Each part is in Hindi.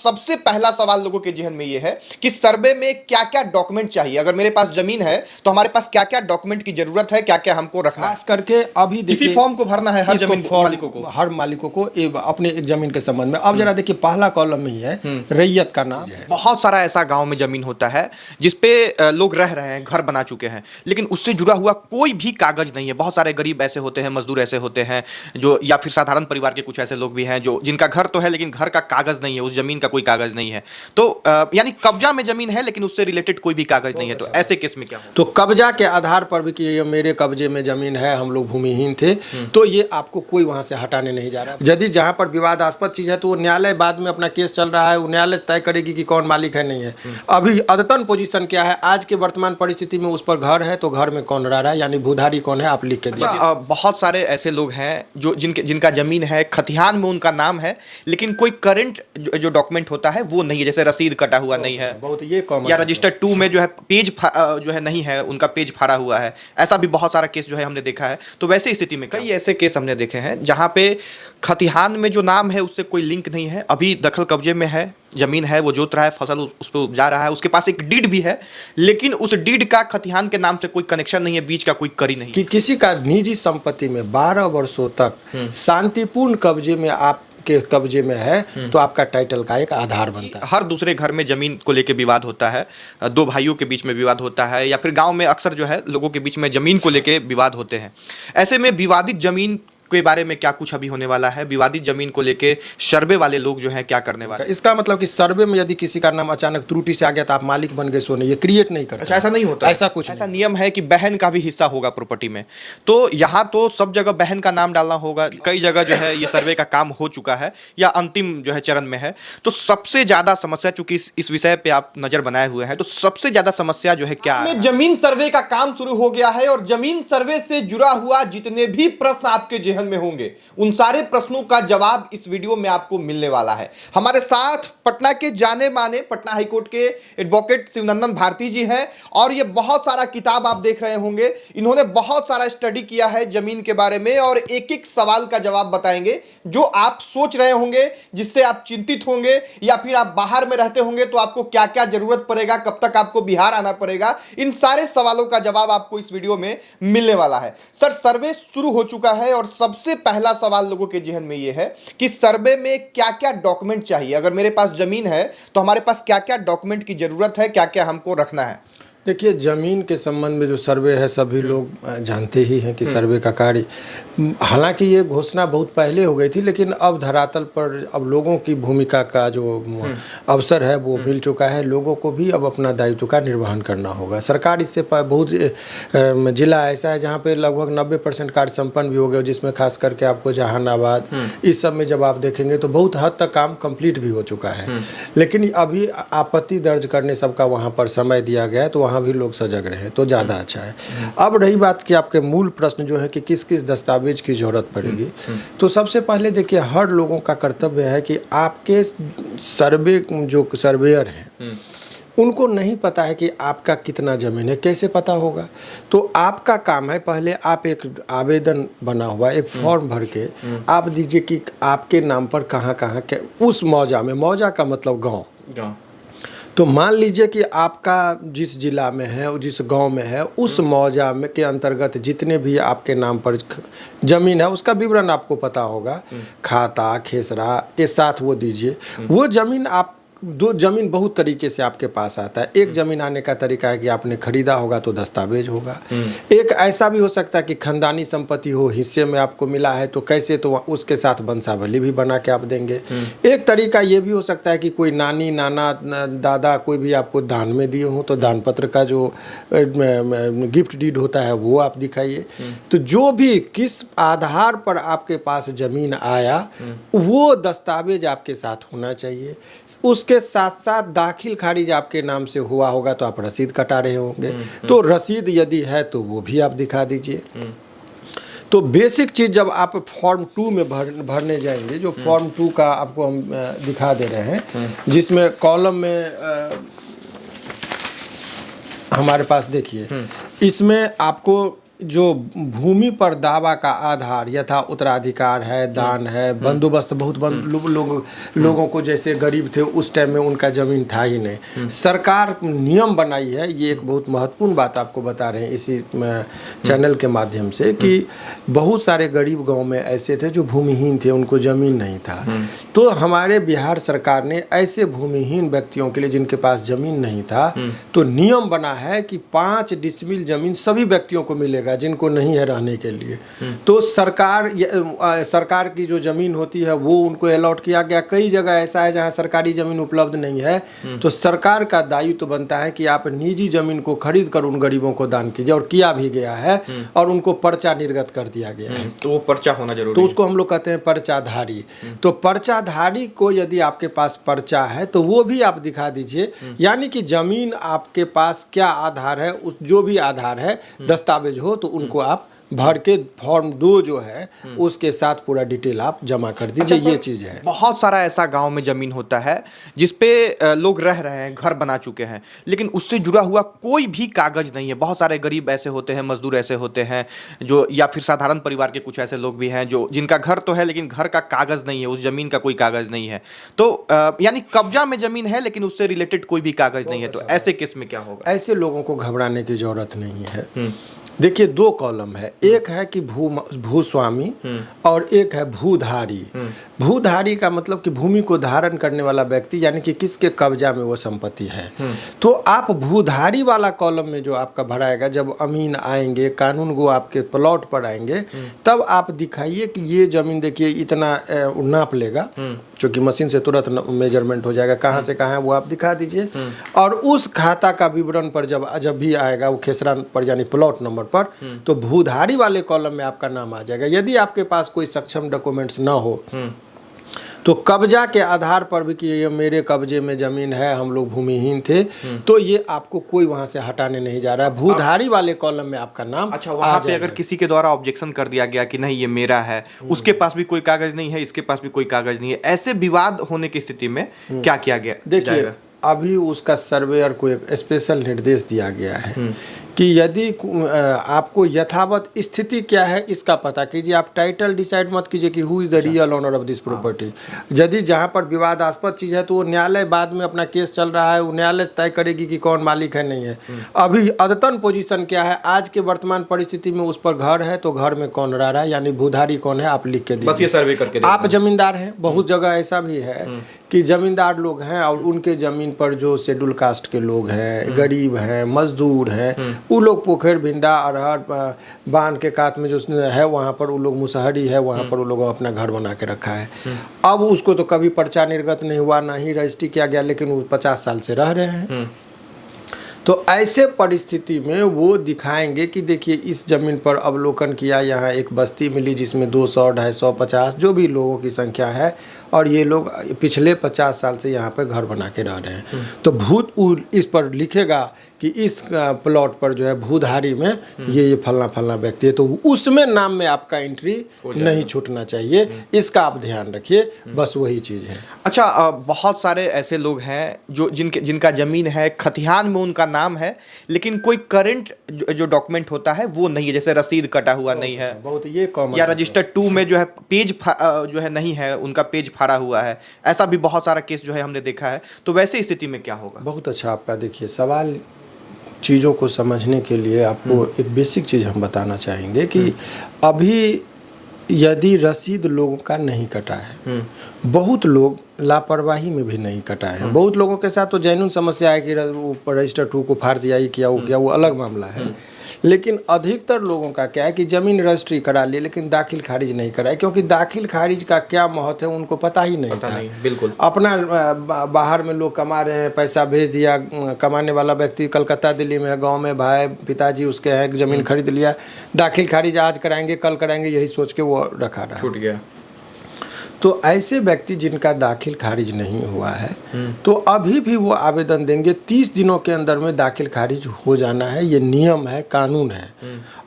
सबसे पहला सवाल लोगों के जहन में यह है कि सर्वे में क्या क्या डॉक्यूमेंट चाहिए। अगर मेरे पास जमीन है तो हमारे पास क्या क्या डॉक्यूमेंट की जरूरत है, क्या क्या हमको रखना है। खास करके अभी देखिए इसी फॉर्म को भरना है हर जमीन मालिकों को, हर मालिकों को अपने एक जमीन के संबंध में। अब जरा देखिए पहला कॉलम में ही है रैयत का नाम है। बहुत सारा ऐसा गांव में जमीन होता है जिसपे लोग रह रहे हैं, घर बना चुके हैं, लेकिन उससे जुड़ा हुआ कोई भी कागज नहीं है। बहुत सारे गरीब ऐसे होते हैं, मजदूर ऐसे होते हैं जो, या फिर साधारण परिवार के कुछ ऐसे लोग भी हैं जो जिनका घर तो है लेकिन घर का कागज नहीं है, उस जमीन का कोई कागज नहीं है। तो यानी कब्जा में जमीन है लेकिन उससे रिलेटेड कोई भी कागज नहीं है। तो ऐसे केस में क्या हो? तो कब्जा के आधार पर भी कि ये मेरे कब्जे में जमीन है, हम लोग भूमिहीन थे, तो ये आपको कोई वहां से हटाने नहीं जा रहा। यदि जहां पर विवादास्पद चीज है तो वो न्यायालय बाद में अपना केस चल रहा है, वो न्यायालय तय करेगी कि कौन मालिक है, नहीं है। अभी अद्यतन पोजीशन क्या है आज के वर्तमान परिस्थिति में, उस पर घर है तो घर में कौन रह रहा है, यानी भूधारी कौन है, आप लिख के दीजिए। बहुत सारे ऐसे लोग हैं जो जिनका जमीन है, खतिहान में उनका नाम है, लेकिन कोई करंट जो डॉक्यूमेंट होता है वो नहीं है, जैसे रसीद कटा हुआ नहीं है, बहुत ये कॉमन, या रजिस्टर 2 में जो है पेज जो है नहीं है, उनका पेज फाड़ा हुआ है। ऐसा भी बहुत सारा केस जो है हमने देखा है। तो वैसे स्थिति में कई ऐसे केस हमने देखे हैं जहां पे खतिहान में जो नाम है उससे कोई लिंक नहीं है, अभी दखल कब्जे में है, जमीन है, वो जोत रहा है, फसल उस पर उपजा रहा है, उसके पास एक डीड भी है, लेकिन उस डीड का खतिहान के नाम से कोई कनेक्शन नहीं है, बीच का कोई कड़ी नहीं कि किसी का निजी संपत्ति में 12 वर्षों तक शांतिपूर्ण कब्जे में आप के कब्जे में है तो आपका टाइटल का एक आधार बनता है। हर दूसरे घर में जमीन को लेकर विवाद होता है, दो भाइयों के बीच में विवाद होता है, या फिर गांव में अक्सर जो है लोगों के बीच में जमीन को लेकर विवाद होते हैं। ऐसे में विवादित जमीन के बारे में क्या कुछ अभी होने वाला है, विवादित जमीन को लेके सर्वे वाले लोग जो हैं क्या करने वाले हैं। इसका मतलब कि सर्वे में यदि किसी का नाम अचानक त्रुटि से आ गया तो आप मालिक बन गए, सो नहीं, ये क्रिएट नहीं करता। अच्छा, ऐसा नहीं होता, ऐसा कुछ ऐसा नियम है कि बहन का भी हिस्सा होगा प्रॉपर्टी में। तो यहाँ तो सब जगह बहन का नाम डालना होगा। कई जगह जो है ये सर्वे का काम हो चुका है या अंतिम जो है चरण में है। तो सबसे ज्यादा समस्या, चूंकि इस विषय पे आप नजर बनाए हुए हैं, तो सबसे ज्यादा समस्या जो है क्या है, जमीन सर्वे का काम शुरू हो गया है और जमीन सर्वे से जुड़ा हुआ जितने भी प्रश्न आपके जहन में होंगे उन सारे प्रश्नों का जवाब इस वीडियो में आपको मिलने वाला है। हमारे साथ पटना के जाने माने पटना हाईकोर्ट के एडवोकेट शिवनंदन भारती जी हैं और ये बहुत सारा किताब आप देख रहे होंगे, इन्होंने बहुत सारा स्टडी किया है जमीन के बारे में और एक एक सवाल का जवाब बताएंगे जो आप सोच रहे होंगे, जिससे आप चिंतित होंगे, या फिर आप बाहर में रहते होंगे तो आपको क्या क्या जरूरत पड़ेगा, कब तक आपको बिहार आना पड़ेगा, इन सारे सवालों का जवाब आपको इस वीडियो में मिलने वाला है। सर, सर्वे शुरू हो चुका है और सबसे पहला सवाल लोगों के जहन में यह है कि सर्वे में क्या क्या डॉक्यूमेंट चाहिए। अगर मेरे पास जमीन है तो हमारे पास क्या क्या डॉक्यूमेंट की जरूरत है, क्या क्या हमको रखना है। देखिए, ज़मीन के संबंध में जो सर्वे है सभी लोग जानते ही हैं कि सर्वे का कार्य, हालांकि ये घोषणा बहुत पहले हो गई थी, लेकिन अब धरातल पर अब लोगों की भूमिका का जो अवसर है वो मिल चुका है। लोगों को भी अब अपना दायित्व का निर्वहन करना होगा। सरकार इससे बहुत जिला ऐसा है जहाँ पे लगभग 90% कार्य संपन्न भी हो गए, जिसमें खास करके आपको जहानाबाद इस सब में जब आप देखेंगे तो बहुत हद तक काम कंप्लीट भी हो चुका है। लेकिन अभी आपत्ति दर्ज करने सबका वहाँ पर समय दिया गया है, तो वहाँ भी लोग सजग रहे तो ज़्यादा अच्छा है। अब रही बात कि आपके मूल प्रश्न जो है कि किस किस दस्तावेज की जरूरत पड़ेगी, तो सबसे पहले देखिए हर लोगों का कर्तव्य है कि आपके सर्वे जो सर्वेयर हैं उनको नहीं पता है कि आपका कितना ज़मीन है, कैसे पता होगा। तो आपका काम है, पहले आप एक आवेदन बना हुआ एक फॉर्म भर के आप दीजिए कि आपके नाम पर कहाँ कहाँ के उस मौजा में, मौजा का मतलब गाँव, तो मान लीजिए कि आपका जिस जिला में है, जिस गांव में है, उस मौजा में के अंतर्गत जितने भी आपके नाम पर ज़मीन है उसका विवरण आपको पता होगा, खाता खेसरा के साथ वो दीजिए। वो ज़मीन आप दो ज़मीन बहुत तरीके से आपके पास आता है। एक ज़मीन आने का तरीका है कि आपने खरीदा होगा तो दस्तावेज होगा। एक ऐसा भी हो सकता है कि खानदानी संपत्ति हो, हिस्से में आपको मिला है तो कैसे, तो उसके साथ वंशावली भी बना के आप देंगे। एक तरीका ये भी हो सकता है कि कोई नानी नाना दादा कोई भी आपको दान में दिए हों तो दान पत्र का जो गिफ्ट डीड होता है वो आप दिखाइए। तो जो भी किस आधार पर आपके पास ज़मीन आया वो दस्तावेज आपके साथ होना चाहिए। उसके साथ साथ दाखिल खारिज आपके नाम से हुआ होगा तो आप रसीद कटा रहे होंगे, तो रसीद यदि है तो वो भी आप दिखा दीजिए। तो बेसिक चीज़ जब आप फॉर्म 2 में भरने जाएंगे, जो फॉर्म 2 का आपको हम दिखा दे रहे हैं, जिसमें कॉलम में हमारे पास देखिए इसमें आपको जो भूमि पर दावा का आधार यथा उत्तराधिकार है, दान है, बंदोबस्त बहुत लोगों को, जैसे गरीब थे उस टाइम में उनका जमीन था ही नहीं। सरकार नियम बनाई है, ये एक बहुत महत्वपूर्ण बात आपको बता रहे हैं इसी चैनल के माध्यम से, कि बहुत सारे गरीब गांव में ऐसे थे जो भूमिहीन थे, उनको जमीन नहीं था। तो हमारे बिहार सरकार ने ऐसे भूमिहीन व्यक्तियों के लिए जिनके पास जमीन नहीं था, तो नियम बना है कि 5 डिसमिल जमीन सभी व्यक्तियों को मिलेगा जिनको नहीं है रहने के लिए। तो सरकार की जो जमीन होती है वो उनको अलॉट किया गया। कई जगह ऐसा है जहां सरकारी जमीन उपलब्ध नहीं है, तो सरकार का दायित्व तो बनता है कि आप निजी जमीन को खरीद कर उन गरीबों को दान कीजिए, और किया भी गया है, और उनको पर्चा निर्गत कर दिया गया है। तो वो पर्चा होना जरूरी तो है। उसको हम लोग कहते हैं पर्चाधारी। तो पर्चाधारी को यदि आपके पास पर्चा है तो वो भी आप दिखा दीजिए, यानी कि जमीन आपके पास क्या आधार है, उस जो भी आधार है दस्तावेज हो तो उनको आप भर के फॉर्म 2 जो है उसके साथ पूरा डिटेल आप जमा कर दीजिए। ये चीज़ है। बहुत सारा ऐसा गांव में जमीन होता है जिसपे लोग रह रहे हैं, घर बना चुके हैं, लेकिन उससे जुड़ा हुआ कोई भी कागज नहीं है। बहुत सारे गरीब ऐसे होते हैं, मजदूर ऐसे होते हैं जो, या फिर साधारण परिवार के कुछ ऐसे लोग भी हैं जो जिनका घर तो है लेकिन घर का कागज नहीं है, उस जमीन का कोई कागज नहीं है। तो यानी कब्जा में जमीन है लेकिन उससे रिलेटेड कोई भी कागज नहीं है। तो ऐसे केस में क्या होगा? ऐसे लोगों को घबराने की जरूरत नहीं है। देखिए 2 कॉलम है, एक है कि भूस्वामी और एक है भूधारी। भूधारी का मतलब कि भूमि को धारण करने वाला व्यक्ति, यानी कि किसके कब्जा में वो संपत्ति है। तो आप भूधारी वाला कॉलम में जो आपका भराएगा, जब अमीन आएंगे, कानून गो आपके प्लॉट पर आएंगे, तब आप दिखाइए कि ये जमीन देखिए इतना नाप लेगा, क्योंकि मशीन से तुरंत मेजरमेंट हो जाएगा, कहाँ से कहाँ है वो आप दिखा दीजिए। और उस खाता का विवरण पर जब भी आएगा वो खेसरा पर यानी प्लॉट नंबर पर, तो भूधारी वाले कॉलम में आपका नाम आ जाएगा। यदि आपके पास कोई सक्षम डॉक्यूमेंट्स ना हो तो कब्जा के आधार पर भी कि ये मेरे कब्जे में जमीन है, हम लोग भूमिहीन थे, तो ये आपको कोई वहां से हटाने नहीं जा रहा है। भूधारी वाले कॉलम में आपका नाम अच्छा, वहां पे अगर किसी के द्वारा ऑब्जेक्शन कर दिया गया कि नहीं ये मेरा है, उसके पास भी कोई कागज नहीं है, इसके पास भी कोई कागज नहीं है, ऐसे विवाद होने की स्थिति में क्या किया गया? देखिए अभी उसका सर्वेयर को एक स्पेशल निर्देश दिया गया है कि यदि आपको यथावत स्थिति क्या है इसका पता कीजिए। आप टाइटल डिसाइड मत कीजिए कि who is the real owner of this property. यदि जहाँ पर विवादास्पद चीज़ है तो वो न्यायालय, बाद में अपना केस चल रहा है, वो न्यायालय तय करेगी कि कौन मालिक है, नहीं है। अभी अद्यतन पोजीशन क्या है, आज के वर्तमान परिस्थिति में उस पर घर है तो घर में कौन रह रहा है, यानी भूधारी कौन है, आप लिख के दीजिए। बस ये सर्वे करके आप जमींदार हैं, बहुत जगह ऐसा भी है कि जमींदार लोग हैं और उनके ज़मीन पर जो शेड्यूल कास्ट के लोग हैं, गरीब हैं, मजदूर हैं, वो लोग पोखर, भिंडा, अरहर, बांध के कात में जो है वहाँ पर वो लोग, मुसहरी है वहाँ पर वो लोग अपना घर बना के रखा है। अब उसको तो कभी पर्चा निर्गत नहीं हुआ, ना ही रजिस्ट्री किया गया, लेकिन वो 50 साल से रह रहे हैं। तो ऐसे परिस्थिति में वो दिखाएंगे कि देखिए इस ज़मीन पर अवलोकन किया, यहाँ एक बस्ती मिली जिसमें 200, 250, 50 जो भी लोगों की संख्या है, और ये लोग पिछले 50 साल से यहाँ पर घर बना के रह रहे हैं। तो भूत इस पर लिखेगा कि इस प्लॉट पर जो है भूधारी में ये फलना फलना व्यक्ति है, तो उसमें नाम में आपका एंट्री नहीं छूटना चाहिए, इसका आप ध्यान रखिए। बस वही चीज़ है। अच्छा, बहुत सारे ऐसे लोग हैं जो जिनका जमीन है, खतिहान में उनका नाम है, लेकिन कोई करंट जो डॉक्यूमेंट होता है वो नहीं है, जैसे रसीद कटा हुआ नहीं है, बहुत ये कॉमन, या रजिस्टर 2 में जो है पेज जो है नहीं है, उनका पेज फाड़ा हुआ है। ऐसा भी बहुत सारा केस जो है हमने देखा है। तो वैसे स्थिति में क्या होगा? बहुत अच्छा आपका देखिए सवाल। चीज़ों को समझने के लिए आपको एक बेसिक चीज़ हम बताना चाहेंगे कि अभी यदि रसीद लोगों का नहीं कटा है, बहुत लोग लापरवाही में भी नहीं कटा है। बहुत लोगों के साथ तो जेन्युइन समस्या है कि रजिस्टर 2 को फाड़ दिया, ये किया, वो किया, वो अलग मामला है। लेकिन अधिकतर लोगों का क्या है कि ज़मीन रजिस्ट्री करा ली लेकिन दाखिल खारिज नहीं कराए, क्योंकि दाखिल खारिज का क्या महत्व है उनको पता ही नहीं था। बिल्कुल। अपना बाहर में लोग कमा रहे हैं, पैसा भेज दिया, कमाने वाला व्यक्ति कलकत्ता दिल्ली में है, गांव में भाई पिताजी उसके हैं, ज़मीन खरीद लिया, दाखिल खारिज आज कराएंगे कल कराएंगे यही सोच के वो रखा रहा, छूट गया। तो ऐसे व्यक्ति जिनका दाखिल खारिज नहीं हुआ है तो अभी भी वो आवेदन देंगे, 30 दिनों के अंदर में दाखिल खारिज हो जाना है, ये नियम है, कानून है।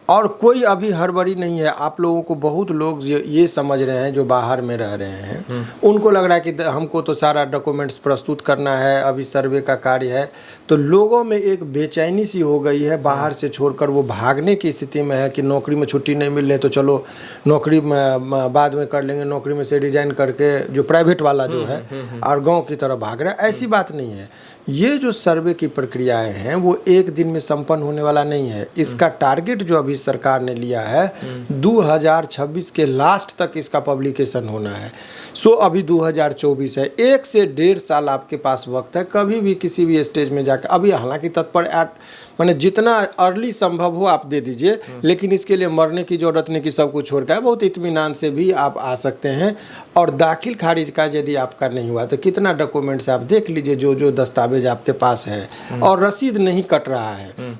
और कोई अभी हड़बड़ी नहीं है। आप लोगों को बहुत लोग ये समझ रहे हैं जो बाहर में रह रहे हैं, उनको लग रहा है कि हमको तो सारा डॉक्यूमेंट्स प्रस्तुत करना है, अभी सर्वे का कार्य है। तो लोगों में एक बेचैनी सी हो गई है, बाहर से छोड़कर वो भागने की स्थिति में है कि नौकरी में छुट्टी नहीं मिल रही तो चलो नौकरी में बाद में कर लेंगे, नौकरी में से रिजाइन करके जो प्राइवेट वाला जो है और गाँव की तरफ भाग रहा है। ऐसी बात नहीं है। ये जो सर्वे की प्रक्रियाएं हैं वो एक दिन में संपन्न होने वाला नहीं है। इसका टारगेट जो अभी सरकार ने लिया है 2026 के लास्ट तक इसका पब्लिकेशन होना है। सो अभी 2024 है, 1 से 1.5 साल आपके पास वक्त है। कभी भी किसी भी स्टेज में जाकर, अभी हालांकि तत्पर मैंने जितना अर्ली संभव हो आप दे दीजिए, लेकिन इसके लिए मरने की जरूरत नहीं कि सब कुछ छोड़ कर, बहुत इत्मीनान से भी आप आ सकते हैं। और दाखिल खारिज का यदि आपका नहीं हुआ तो कितना डॉक्यूमेंट्स आप देख लीजिए, जो जो दस्तावेज आपके पास है, और रसीद नहीं कट रहा है,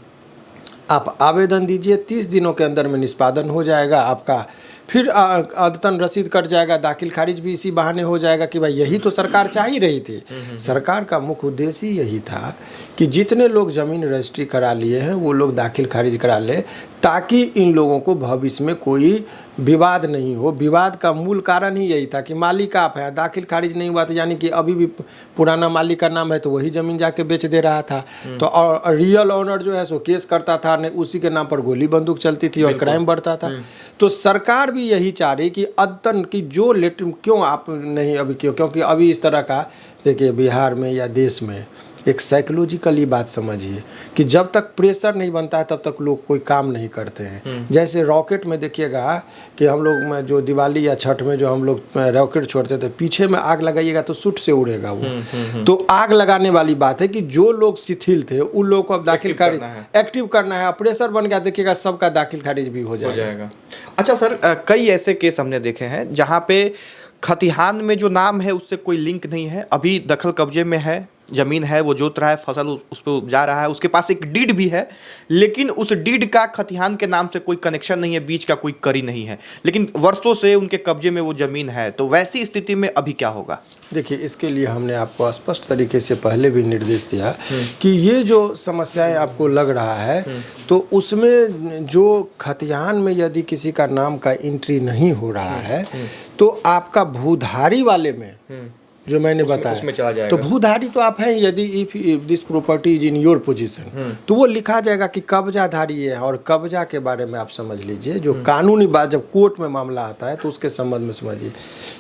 आप आवेदन दीजिए, 30 दिनों के अंदर में निष्पादन हो जाएगा आपका। फिर अदतन रसीद कट जाएगा, दाखिल खारिज भी इसी बहाने हो जाएगा कि भाई यही तो सरकार चाह ही रही थी। सरकार का मुख्य उद्देश्य यही था कि जितने लोग ज़मीन रजिस्ट्री करा लिए हैं वो लोग दाखिल खारिज करा ले, ताकि इन लोगों को भविष्य में कोई विवाद नहीं हो। विवाद का मूल कारण ही यही था कि मालिक आप हैं, दाखिल खारिज नहीं हुआ तो यानी कि अभी भी पुराना मालिक का नाम है तो वही ज़मीन जाके बेच दे रहा था। तो और रियल ओनर जो है सो केस करता था, नहीं उसी के नाम पर गोली बंदूक चलती थी और क्राइम बढ़ता था। तो सरकार भी यही चाह रही कि अदतन की जो लेटर क्यों आप नहीं अभी क्योंकि अभी इस तरह का देखिए बिहार में या देश में एक साइकोलॉजिकली बात समझिए कि जब तक प्रेशर नहीं बनता है तब तक लोग कोई काम नहीं करते हैं। जैसे रॉकेट में देखिएगा कि हम लोग जो दिवाली या छठ में जो हम लोग रॉकेट छोड़ते थे, पीछे में आग लगाइएगा तो सुट से उड़ेगा वो। तो आग लगाने वाली बात है कि जो लोग शिथिल थे उन लोगों को अब दाखिल खारिज एक्टिव करना है। प्रेशर बन गया देखिएगा सबका दाखिल खारिज भी हो जाएगा। अच्छा सर, कई ऐसे केस हमने देखे हैं जहाँ पे खतिहान में जो नाम है उससे कोई लिंक नहीं है, अभी दखल कब्जे में है, जमीन है, वो जोत रहा है, फसल उस पर उपजा रहा है, उसके पास एक डीड भी है, लेकिन उस डीड का खतिहान के नाम से कोई कनेक्शन नहीं है, बीच का कोई कड़ी नहीं है, लेकिन वर्षों से उनके कब्जे में वो जमीन है। तो वैसी स्थिति में अभी क्या होगा? देखिए, इसके लिए हमने आपको स्पष्ट तरीके से पहले भी निर्देश दिया कि ये जो समस्याएं आपको लग रहा है तो उसमें जो खतिहान में यदि किसी का नाम का एंट्री नहीं हो रहा है तो आपका भूधारी वाले में जो मैंने बताया, तो भूधारी तो आप हैं। यदि if this property is in your position तो वो लिखा जाएगा कि कब्जाधारी है। और कब्जा के बारे में आप समझ लीजिए, जो कानूनी बात जब कोर्ट में मामला आता है तो उसके संबंध में समझिए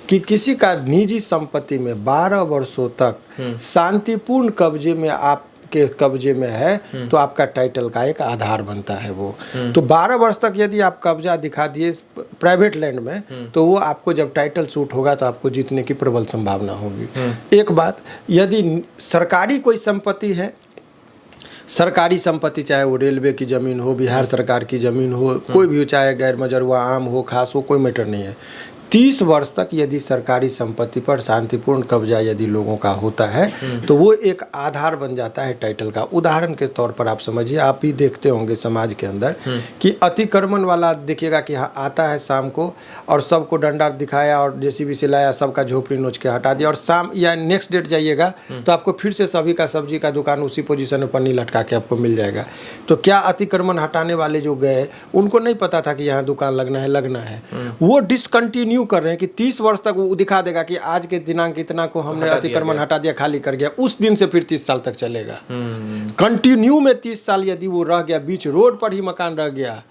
कि किसी का निजी संपत्ति में 12 वर्षों तक शांतिपूर्ण कब्जे में आप के कब्जे में है तो आपका टाइटल का एक आधार बनता है वो। तो 12 वर्ष तक यदि आप कब्जा दिखा दिए प्राइवेट लैंड में तो वो आपको जब टाइटल सूट होगा तो आपको जीतने की प्रबल संभावना होगी। एक बात, यदि सरकारी कोई संपत्ति है, सरकारी संपत्ति चाहे वो रेलवे की ज़मीन हो, बिहार सरकार की ज़मीन हो, कोई भी हो, चाहे गैर मजरूआ आम हो, खास हो, कोई मैटर नहीं है, 30 वर्ष तक यदि सरकारी संपत्ति पर शांतिपूर्ण कब्जा यदि लोगों का होता है तो वो एक आधार बन जाता है टाइटल का। उदाहरण के तौर पर आप समझिए, आप भी देखते होंगे समाज के अंदर कि अतिक्रमण वाला देखिएगा कि आता है शाम को और सबको डंडा दिखाया और जेसीबी से लाया, सबका झोपड़ी नोच के हटा दिया, और शाम या नेक्स्ट डेट जाइएगा तो आपको फिर से सभी का सब्जी का दुकान उसी पोजीशन में पन्नी लटका के आपको मिल जाएगा। तो क्या अतिक्रमण हटाने वाले जो गए उनको नहीं पता था कि यहाँ दुकान लगना है? वो डिसकंटिन्यू कर रहे हैं कि 30 वर्ष तक वो दिखा देगा कि आज के दिनांक इतना को हमने अतिक्रमण हटा दिया, खाली कर गया, उस दिन से फिर 30 साल तक चलेगा। कंटिन्यू में 30 साल यदि वो रह गया, बीच रोड पर ही मकान रह गया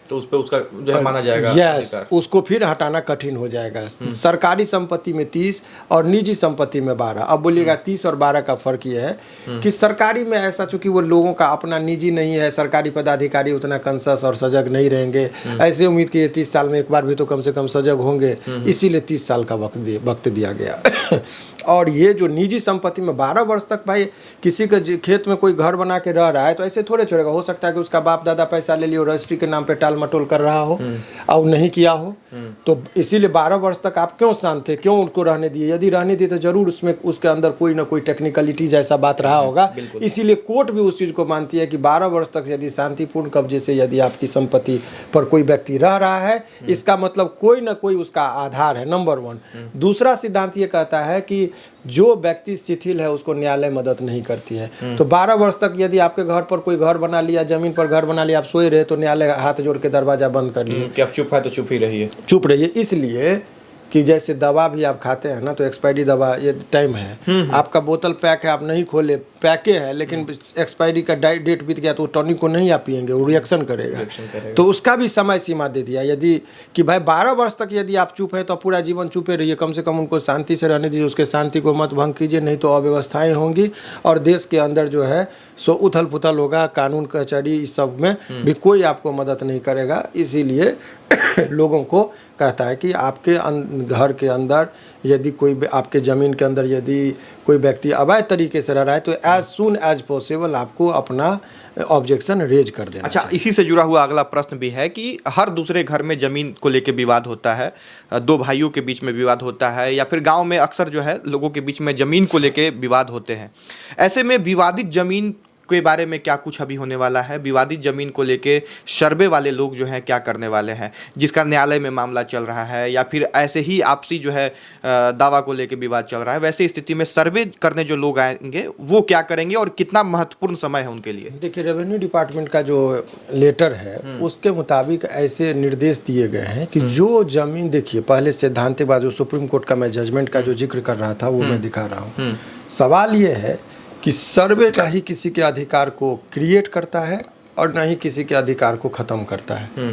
तो उस पे उसका जो है माना जाएगा। यस, उसको फिर हटाना कठिन हो जाएगा। सरकारी संपत्ति में 30 और निजी संपत्ति में 12। अब बोलिएगा 30 और 12 का फर्क ये है कि सरकारी में ऐसा, चूंकि वो लोगों का अपना निजी नहीं है, सरकारी पदाधिकारी उतना कंसस और सजग नहीं रहेंगे, ऐसे उम्मीद की 30 साल में एक बार भी तो कम से कम सजग होंगे, इसीलिए 30 साल का वक्त दिया गया। और ये जो निजी संपत्ति में 12 वर्ष तक, भाई किसी के खेत में कोई घर बना के रह रहा है तो ऐसे थोड़े छोड़ेगा। हो सकता है कि उसका बाप दादा पैसा ले लियो, रजिस्ट्री के नाम पे टाल मटोल कर रहा हो और नहीं किया हो, तो इसीलिए 12 वर्ष तक आप क्यों शांत थे, क्यों उनको रहने दिए? यदि रहने दिए तो जरूर उसमें उसके अंदर कोई ना कोई टेक्निकलिटी जैसा बात रहा होगा। इसीलिए कोर्ट भी उस चीज़ को मानती है कि 12 वर्ष तक यदि शांतिपूर्ण कब्जे से यदि आपकी संपत्ति पर कोई व्यक्ति रह रहा है, इसका मतलब कोई ना कोई उसका आधार है, नंबर 1। दूसरा सिद्धांत ये कहता है कि जो व्यक्ति शिथिल है उसको न्यायालय मदद नहीं करती है। तो 12 वर्ष तक यदि आपके घर पर कोई घर बना लिया, जमीन पर घर बना लिया, आप सोए रहे तो न्यायालय हाथ जोड़ के के दरवाज़ा बंद कर लिए कि अब चुप है तो चुप ही रहिए। चुप रहिए। इसलिए कि जैसे दवा भी आप खाते हैं ना, तो एक्सपायरी दवा ये टाइम है, आपका बोतल पैक है, आप नहीं खोले, पैके है, लेकिन एक्सपायरी का डेट बीत गया तो वो टॉनिक को नहीं आप पिएंगे, वो रिएक्शन करेगा। तो उसका भी समय सीमा दे दिया, यदि कि भाई 12 वर्ष तक यदि आप चुप है तो पूरा जीवन चुपे रहिए, कम से कम उनको शांति से रहने दीजिए, उसके शांति को मत भंग कीजिए, नहीं तो अव्यवस्थाएं होंगी और देश के अंदर जो है सो उथल पुथल होगा, कानून कचहरी इस सब में भी कोई आपको मदद नहीं करेगा। इसीलिए लोगों को कहता है कि आपके घर के अंदर यदि कोई आपके ज़मीन के अंदर यदि कोई व्यक्ति अवैध तरीके से रह रहा है तो एज सून एज पॉसिबल आपको अपना ऑब्जेक्शन रेज कर देना। अच्छा, इसी से जुड़ा हुआ अगला प्रश्न भी है कि हर दूसरे घर में ज़मीन को लेकर विवाद होता है, दो भाइयों के बीच में विवाद होता है, या फिर गांव में अक्सर जो है लोगों के बीच में ज़मीन को लेकर विवाद होते हैं। ऐसे में विवादित ज़मीन के बारे में क्या कुछ अभी होने वाला है? विवादित ज़मीन को लेके सर्वे वाले लोग जो हैं क्या करने वाले हैं, जिसका न्यायालय में मामला चल रहा है, या फिर ऐसे ही आपसी जो है दावा को लेके विवाद चल रहा है, वैसे स्थिति में सर्वे करने जो लोग आएंगे वो क्या करेंगे और कितना महत्वपूर्ण समय है उनके लिए? देखिए, रेवेन्यू डिपार्टमेंट का जो लेटर है उसके मुताबिक ऐसे निर्देश दिए गए हैं कि जो ज़मीन, देखिए पहले सैद्धांतिक बात जो सुप्रीम कोर्ट का मैं जजमेंट का जो जिक्र कर रहा था वो मैं दिखा रहा हूँ। सवाल ये है कि सर्वे का ही किसी के अधिकार को क्रिएट करता है और न ही किसी के अधिकार को ख़त्म करता है।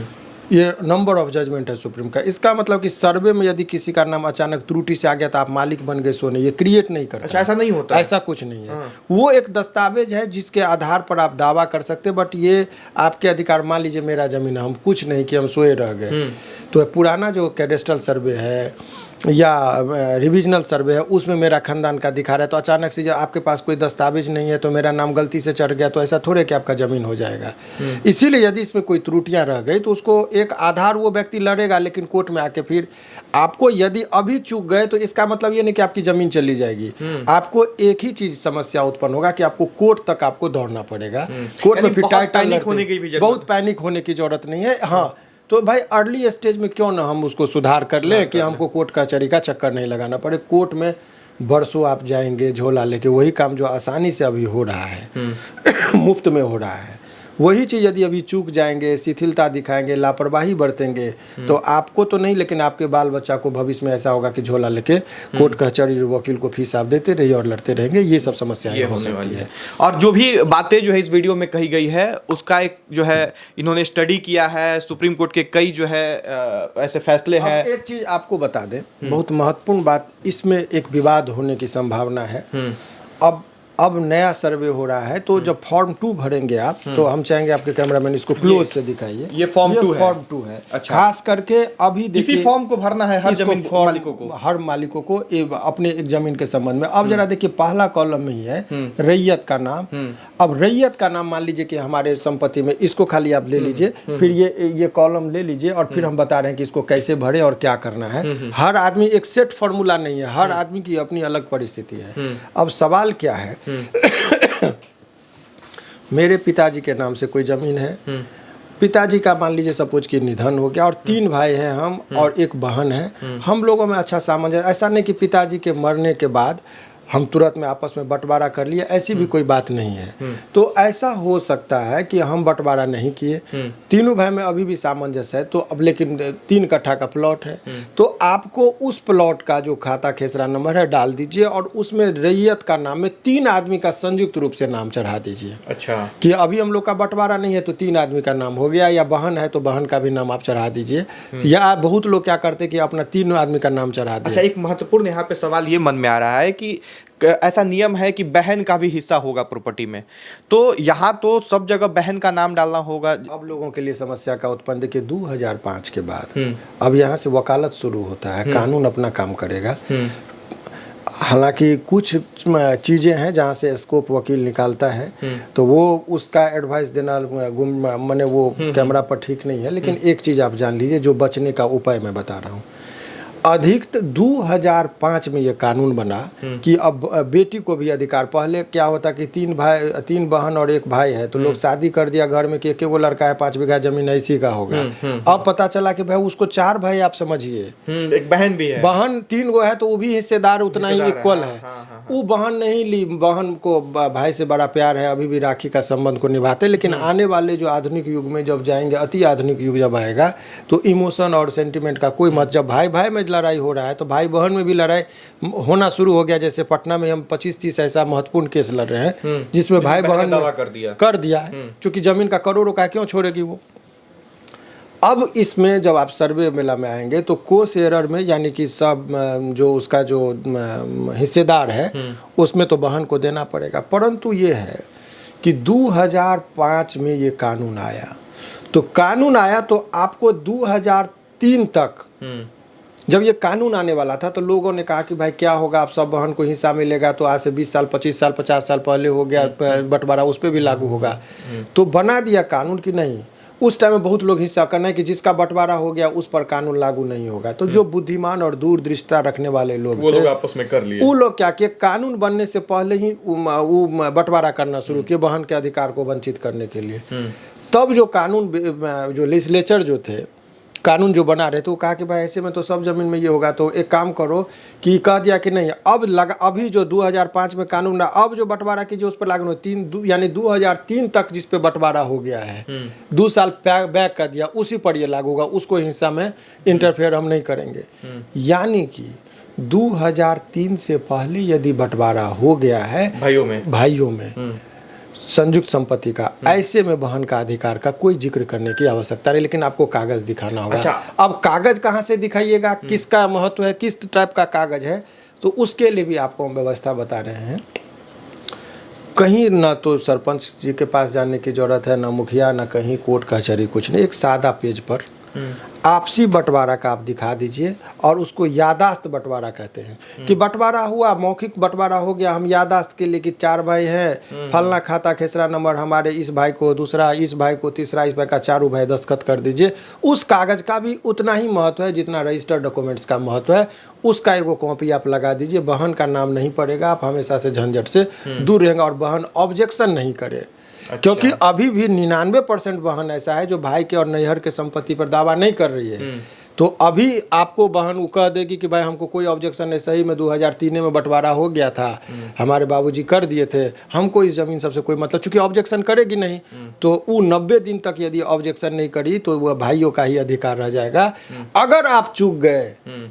ये नंबर ऑफ जजमेंट है सुप्रीम का। इसका मतलब कि सर्वे में यदि किसी का नाम अचानक त्रुटि से आ गया तो आप मालिक बन गए, सो नहीं, ये क्रिएट नहीं करता। अच्छा, ऐसा नहीं होता, ऐसा कुछ नहीं है। वो एक दस्तावेज है जिसके आधार पर आप दावा कर सकते हैं, बट ये आपके अधिकार, मान लीजिए मेरा जमीन है, हम कुछ नहीं कि हम सोए रह गए, तो पुराना जो कैडेस्ट्रल सर्वे है या रिविजनल सर्वे है उसमें मेरा खानदान का दिखा रहा है, तो अचानक से जब आपके पास कोई दस्तावेज नहीं है तो मेरा नाम गलती से चढ़ गया, तो ऐसा थोड़े कि आपका ज़मीन हो जाएगा। इसीलिए यदि इसमें कोई त्रुटियां रह गई तो उसको एक आधार वो व्यक्ति लड़ेगा, लेकिन कोर्ट में आके फिर आपको यदि अभी चूक गए तो इसका मतलब ये नहीं कि आपकी ज़मीन चली जाएगी। आपको एक ही चीज़ समस्या उत्पन्न होगा कि आपको कोर्ट तक आपको दौड़ना पड़ेगा। कोर्ट में फिर बहुत पैनिक होने की जरूरत नहीं है। हाँ, तो भाई अर्ली स्टेज में क्यों ना हम उसको सुधार कर लें कि हमको कोर्ट कचहरी का चक्कर नहीं लगाना पड़े। कोर्ट में बरसों आप जाएंगे झोला लेके, वही काम जो आसानी से अभी हो रहा है मुफ्त में हो रहा है, वही चीज़ यदि अभी चूक जाएंगे, शिथिलता दिखाएंगे, लापरवाही बरतेंगे तो आपको तो नहीं, लेकिन आपके बाल बच्चा को भविष्य में ऐसा होगा कि झोला लेके कोर्ट कचहरी वकील को फीस आप देते रहिए और लड़ते रहेंगे। ये सब समस्याएं हो सकती है। और जो भी बातें जो है इस वीडियो में कही गई है उसका एक जो है इन्होंने स्टडी किया है, सुप्रीम कोर्ट के कई जो है ऐसे फैसले हैं। एक चीज़ आपको बता दें, बहुत महत्वपूर्ण बात, इसमें एक विवाद होने की संभावना है। अब नया सर्वे हो रहा है, तो जब फॉर्म 2 भरेंगे आप, तो हम चाहेंगे आपके कैमरामैन इसको क्लोज से दिखाइए। ये फॉर्म 2 है। अच्छा। खास करके अभी देखिए, इसी फॉर्म को भरना है हर जमीन मालिकों को, हर मालिकों को अपने एक जमीन के संबंध में। अब जरा देखिए, पहला कॉलम में ही है रैयत का नाम। अब रैयत का नाम मान लीजिए कि हमारे संपत्ति में, इसको खाली आप ले लीजिए, फिर ये कॉलम ले लीजिए और फिर हम बता रहे हैं कि इसको कैसे भरे और क्या करना है। हर आदमी एक सेट फॉर्मूला नहीं है, हर आदमी की अपनी अलग परिस्थिति है। अब सवाल क्या है मेरे पिताजी के नाम से कोई जमीन है, पिताजी का मान लीजिए सपोज कि निधन हो गया और 3 भाई हैं हम और एक बहन है, हम लोगों में अच्छा सामंजस्य, ऐसा नहीं कि पिताजी के मरने के बाद हम तुरंत में आपस में बंटवारा कर लिए, ऐसी भी कोई बात नहीं है। तो ऐसा हो सकता है कि हम बंटवारा नहीं किए, तीनों भाई में अभी भी सामंजस्य है, तो अब लेकिन 3 कट्ठा का प्लॉट है, तो आपको उस प्लॉट का जो खाता खेसरा नंबर है डाल दीजिए और उसमें रैयत का नाम में 3 आदमी का संयुक्त रूप से नाम चढ़ा दीजिए। अच्छा, कि अभी हम लोग का बंटवारा नहीं है तो 3 आदमी का नाम हो गया, या बहन है तो बहन का भी नाम आप चढ़ा दीजिए, या बहुत लोग क्या करते कि अपना 3 आदमी का नाम चढ़ा दिए। अच्छा, एक महत्वपूर्ण यहाँ पे सवाल ये मन में आ रहा है कि ऐसा नियम है कि बहन का भी हिस्सा होगा प्रॉपर्टी में, तो यहाँ तो सब जगह बहन का नाम डालना होगा। अब लोगों के लिए समस्या का उत्पन्न देखिए 2005 के बाद अब यहाँ से वकालत शुरू होता है, कानून अपना काम करेगा। हालांकि कुछ चीज़ें हैं जहाँ से स्कोप वकील निकालता है, तो वो उसका एडवाइस देना मैंने वो कैमरा पर ठीक नहीं है, लेकिन एक चीज़ आप जान लीजिए जो बचने का उपाय मैं बता रहा हूँ। अधिक 2005 में ये कानून बना कि अब बेटी को भी अधिकार। पहले क्या होता कि 3 बहन और 1 भाई है तो लोग शादी कर दिया घर में कि एक वो लड़का है 5 बीघा जमीन ऐसी का होगा। अब पता चला कि भाई उसको 4 भाई, आप समझिए, एक बहन भी है, बहन 3 गो है तो वो भी हिस्सेदार उतना ही इक्वल है। वो बहन नहीं ली, बहन को भाई से बड़ा प्यार है, अभी भी राखी का संबंध को निभाते। लेकिन आने वाले जो आधुनिक युग में जब जाएंगे, अति आधुनिक युग जब आएगा तो इमोशन और सेंटिमेंट का कोई मत, जब भाई भाई में लड़ाई हो रहा है तो भाई बहन में भी लड़ाई होना शुरू हो गया। जैसे पटना में हम 25-30 ऐसा महत्वपूर्ण केस लड़ रहे हैं जिसमें भाई बहन दावा कर दिया है, क्योंकि जमीन का करोड़ों का क्यों छोड़ेगी वो। अब इसमें जब आप सर्वे मेला में आएंगे तो कोस एरर में, यानी कि सब जो उसका जो हिस्सेदार है उसमें तो बहन को देना पड़ेगा। परंतु ये है कि 2005 में ये कानून आया, तो कानून आया तो आपको 2003 तक जब ये कानून आने वाला था तो लोगों ने कहा कि भाई क्या होगा, अब सब बहन को हिस्सा मिलेगा। तो आज से 20 साल 25 साल 50 साल पहले हो गया बंटवारा, उस पर भी लागू होगा। तो बना दिया कानून कि नहीं, उस टाइम में बहुत लोग हिस्सा करना है कि जिसका बंटवारा हो गया उस पर कानून लागू नहीं होगा। तो जो बुद्धिमान और दूरदृष्टता रखने वाले लोग वो लोग आपस में कर लिए, वो लोग क्या किए, कानून बनने से पहले ही वो बंटवारा करना शुरू किए बहन के अधिकार को वंचित करने के लिए। तब जो कानून, जो लेजिस्लेचर जो थे, कानून जो बना रहे थे, वो कहा कि भाई ऐसे में तो सब जमीन में ये होगा, तो एक काम करो कि कह दिया कि नहीं, अब लगा, अभी जो 2005 में कानून ना, अब जो बंटवारा कीजिए उस पर लागू यानी 2003 तक जिस पे बंटवारा हो गया है, 2 साल बैक कर दिया, उसी पर ये लागू होगा, उसको हिस्सा में इंटरफेयर हम नहीं करेंगे। यानी कि 2003 से पहले यदि बंटवारा हो गया है भाइयों में संयुक्त संपत्ति का, ऐसे में बहन का अधिकार का कोई जिक्र करने की आवश्यकता नहीं, लेकिन आपको कागज दिखाना होगा। अच्छा। अब कागज कहाँ से दिखाइएगा, किसका महत्व है, किस टाइप का कागज है, तो उसके लिए भी आपको हम व्यवस्था बता रहे हैं। कहीं ना तो सरपंच जी के पास जाने की जरूरत है, ना मुखिया, ना कहीं कोर्ट कचहरी, कुछ नहीं। एक सादा पेज पर आपसी बंटवारा का आप दिखा दीजिए, और उसको यादाश्त बंटवारा कहते हैं कि बंटवारा हुआ, मौखिक बंटवारा हो गया, हम यादाश्त के लिए कि 4 भाई हैं, फलना खाता खेसरा नंबर हमारे इस भाई को दूसरा, इस भाई को तीसरा, इस भाई का 4 भाई दस्तखत कर दीजिए। उस कागज का भी उतना ही महत्व है जितना रजिस्टर्ड डॉक्यूमेंट्स का महत्व है। उसका एगो कॉपी आप लगा दीजिए, बहन का नाम नहीं पड़ेगा, आप हमेशा से झंझट से दूर रहेंगे, और बहन ऑब्जेक्शन नहीं करे। अच्छा। क्योंकि अभी भी 99% बहन ऐसा है जो भाई के और नैहर के संपत्ति पर दावा नहीं कर रही है। तो अभी आपको बहन वो कह देगी कि भाई हमको कोई ऑब्जेक्शन नहीं, सही में 2003 में बंटवारा हो गया था, हमारे बाबूजी कर दिए थे, हमको इस जमीन सबसे कोई मतलब, चूंकि ऑब्जेक्शन करेगी नहीं तो वो 90 दिन तक यदि ऑब्जेक्शन नहीं करी तो वह भाइयों का ही अधिकार रह जाएगा। अगर आप चूक गए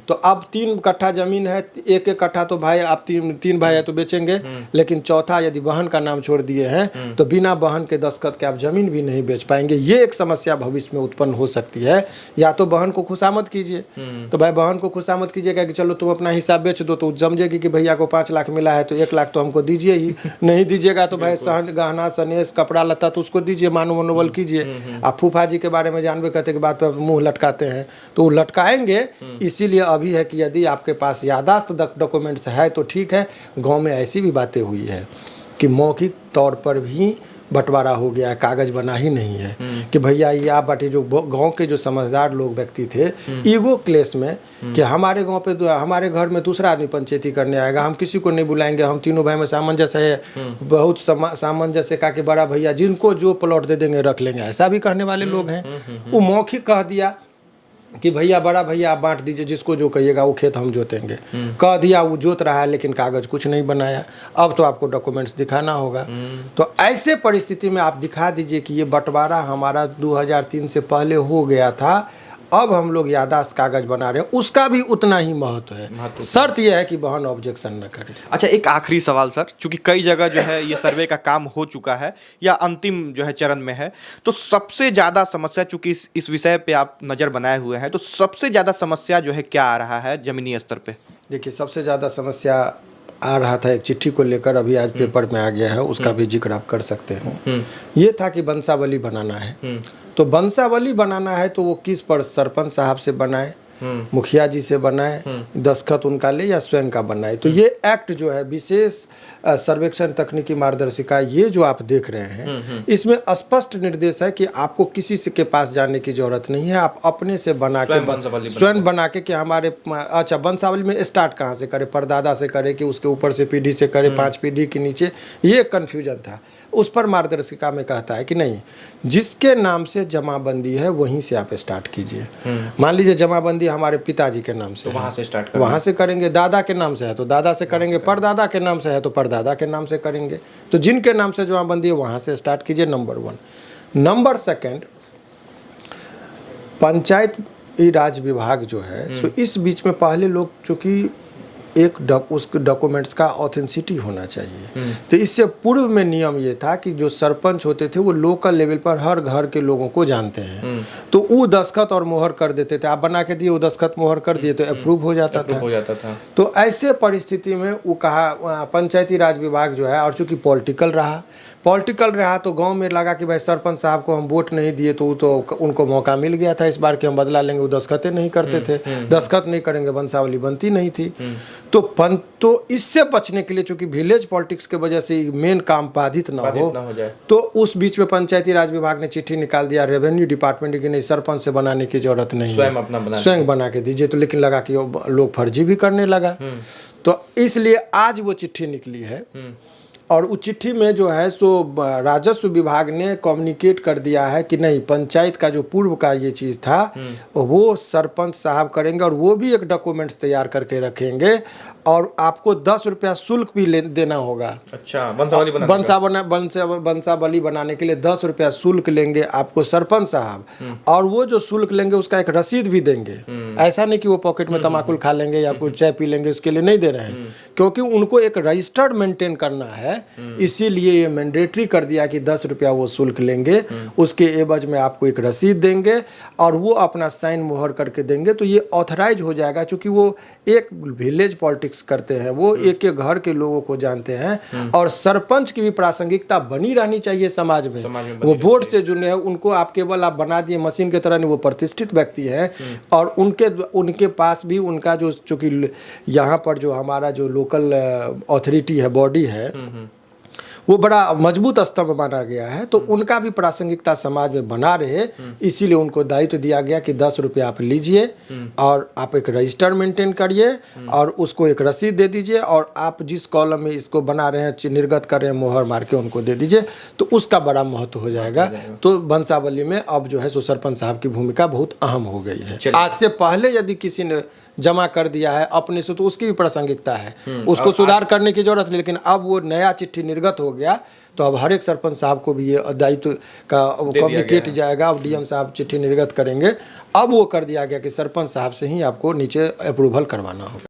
तो अब 3 कट्ठा जमीन है, 1-1 कट्ठा तो भाई, आप 3 भाई है तो बेचेंगे, लेकिन चौथा यदि बहन का नाम छोड़ दिए हैं तो बिना बहन के दस्तखत के आप जमीन भी नहीं बेच पाएंगे। ये एक समस्या भविष्य में उत्पन्न हो सकती है। या तो बहन को खुशामद कीजिए, तो भाई बहन को खुशामद कीजिएगा कि चलो तुम अपना हिस्सा बेच दो, तो समझेगी कि भैया को 5 लाख मिला है तो 1 लाख तो हमको दीजिए ही, नहीं दीजिएगा तो भाई गहना सनेस कपड़ा लत्ता तो उसको दीजिए, मानो मनोबल कीजिए। आप फूफा जी के बारे में जानबे करते के बाद पर मुंह लटकाते हैं तो वो लटकाएंगे। इसीलिए अभी है कि यदि आपके पास यादाश्त डॉक्यूमेंट्स है तो ठीक है। गाँव में ऐसी भी बातें हुई है कि मौखिक तौर पर भी बंटवारा हो गया है, कागज बना ही नहीं है कि भैया ये आप बाटे। जो गांव के जो समझदार लोग व्यक्ति थे, ईगो क्लेश में कि हमारे गांव पे हमारे घर में दूसरा आदमी पंचायती करने आएगा, हम किसी को नहीं बुलाएंगे, हम तीनों भाई में सामंजस्य है, बहुत सामंजस्य का कि बड़ा भैया जिनको जो प्लॉट दे देंगे रख लेंगे, ऐसा भी कहने वाले लोग हैं। वो मौखिक कह दिया कि भैया बड़ा भैया आप बांट दीजिए, जिसको जो कहिएगा वो खेत हम जोतेंगे, कह दिया, वो जोत रहा है लेकिन कागज कुछ नहीं बनाया। अब तो आपको डॉक्यूमेंट्स दिखाना होगा। तो ऐसे परिस्थिति में आप दिखा दीजिए कि ये बंटवारा हमारा 2003 से पहले हो गया था, अब हम लोग यादाश्त कागज बना रहे हैं, उसका भी उतना ही महत्व है। शर्त यह है कि बहन ऑब्जेक्शन न करे। अच्छा, एक आखिरी सवाल सर, चूंकि कई जगह जो है ये सर्वे का काम हो चुका है या अंतिम जो है चरण में है, तो सबसे ज़्यादा समस्या, चूंकि इस विषय पे आप नज़र बनाए हुए हैं, तो सबसे ज़्यादा समस्या जो है क्या आ रहा है जमीनी स्तर पे? देखिए, सबसे ज़्यादा समस्या आ रहा था एक चिट्ठी को लेकर, अभी आज पेपर में आ गया है, उसका भी जिक्र आप कर सकते हैं। ये था कि वंशावली बनाना है, तो वंशावली बनाना है तो वो किस पर, सरपंच साहब से बनाए मुखिया जी से बनाए, दस्तखत उनका ले या स्वयं का बनाए। तो ये एक्ट जो है विशेष सर्वेक्षण तकनीकी मार्गदर्शिका, ये जो आप देख रहे हैं, इसमें स्पष्ट निर्देश है कि आपको किसी से के पास जाने की जरूरत नहीं है, आप अपने से बना के स्वयं बना के कि हमारे अच्छा वंशावली में स्टार्ट कहाँ से करें, परदादा से करें कि उसके ऊपर से पीढ़ी से करें, 5 पीढ़ी के नीचे, ये कन्फ्यूजन था। उस पर मार्गदर्शिका में कहता है कि नहीं, जिसके नाम से जमाबंदी है वहीं से आप स्टार्ट कीजिए। मान लीजिए जमाबंदी हमारे पिताजी के नाम से, वहाँ से स्टार्ट वहाँ से करेंगे, दादा के नाम से है तो दादा से करेंगे, परदादा के नाम से है तो परदादा के नाम से करेंगे। तो जिनके नाम से जमाबंदी है वहाँ से स्टार्ट कीजिए, नंबर 1। नंबर 2, पंचायत राज विभाग जो है, सो इस बीच में पहले लोग चूँकि एक उस डॉक्यूमेंट्स का ऑथेंटिसिटी होना चाहिए, तो इससे पूर्व में नियम ये था कि जो सरपंच होते थे वो लोकल लेवल पर हर घर के लोगों को जानते हैं, तो वो दस्तखत और मोहर कर देते थे। आप बना के दिए, वो दस्तखत मोहर कर दिए तो अप्रूव हो जाता था। तो ऐसे परिस्थिति में वो कहा पंचायती राज विभाग जो है, और चूँकि पॉलिटिकल रहा तो गांव में लगा कि भाई सरपंच साहब को हम वोट नहीं दिए तो उनको मौका मिल गया था इस बार कि हम बदला लेंगे। वो दस्तखतें नहीं करते थे, दस्तखत नहीं करेंगे वंशावली बनती नहीं थी। तो इससे बचने के लिए, चूंकि विलेज पॉलिटिक्स के वजह से मेन काम बाधित ना हो जाए, तो उस बीच में पंचायती राज विभाग ने चिट्ठी निकाल दिया रेवेन्यू डिपार्टमेंट की, नहीं सरपंच से बनाने की जरूरत नहीं है, स्वयं बना के दीजिए। तो लेकिन लगा कि लोग फर्जी भी करने लगा, तो इसलिए आज वो चिट्ठी निकली है। और उस चिट्ठी में जो है सो राजस्व विभाग ने कम्युनिकेट कर दिया है कि नहीं, पंचायत का जो पूर्व का ये चीज़ था वो सरपंच साहब करेंगे, और वो भी एक डॉक्यूमेंट्स तैयार करके रखेंगे, और आपको 10 रुपया शुल्क भी देना होगा। अच्छा, वंशावली बनाने के लिए 10 रुपया शुल्क लेंगे आपको सरपंच साहब, और वो जो शुल्क लेंगे उसका एक रसीद भी देंगे। ऐसा नहीं कि वो पॉकेट में तमाकुल खा लेंगे या कुछ चाय पी लेंगे, उसके लिए नहीं दे रहे हैं, क्योंकि उनको एक रजिस्टर्ड मेंटेन करना है। इसीलिए ये मैंडेटरी कर दिया कि 10 रुपया वो शुल्क लेंगे, उसके एवज में आपको एक रसीद देंगे और वो अपना साइन मोहर करके देंगे। तो ये ऑथराइज हो जाएगा, क्योंकि वो एक विलेज पॉलिटिक्स करते हैं, वो एक एक घर के लोगों को जानते हैं, और सरपंच की भी प्रासंगिकता बनी रहनी चाहिए समाज में। वो वोट से जुड़े हैं, उनको आप केवल आप बना दिए मशीन की तरह नहीं, वो प्रतिष्ठित व्यक्ति है, और उनके पास भी उनका जो, चूँकि यहाँ पर जो हमारा जो लोकल अथॉरिटी है, बॉडी है, वो बड़ा मजबूत स्तंभ माना गया है, तो उनका भी प्रासंगिकता समाज में बना रहे, इसीलिए उनको दायित्व दिया गया कि 10 रुपये आप लीजिए और आप एक रजिस्टर मेंटेन करिए और उसको एक रसीद दे दीजिए, और आप जिस कॉलम में इसको बना रहे हैं, निर्गत कर रहे हैं, मोहर मार के उनको दे दीजिए, तो उसका बड़ा महत्व हो जाएगा। तो वंशावली में अब जो है सो सरपंच साहब की भूमिका बहुत अहम हो गई है। आज से पहले यदि किसी ने जमा कर दिया है अपने से, तो उसकी भी प्रासंगिकता है, उसको सुधार करने की जरूरत नहीं। लेकिन अब वो नया चिट्ठी निर्गत हो गया, तो अब हर एक सरपंच साहब को भी ये दायित्व का कम्युनिकेट जाएगा। अब डीएम साहब चिट्ठी निर्गत करेंगे, अब वो कर दिया गया कि सरपंच साहब से ही आपको नीचे अप्रूवल करवाना होगा।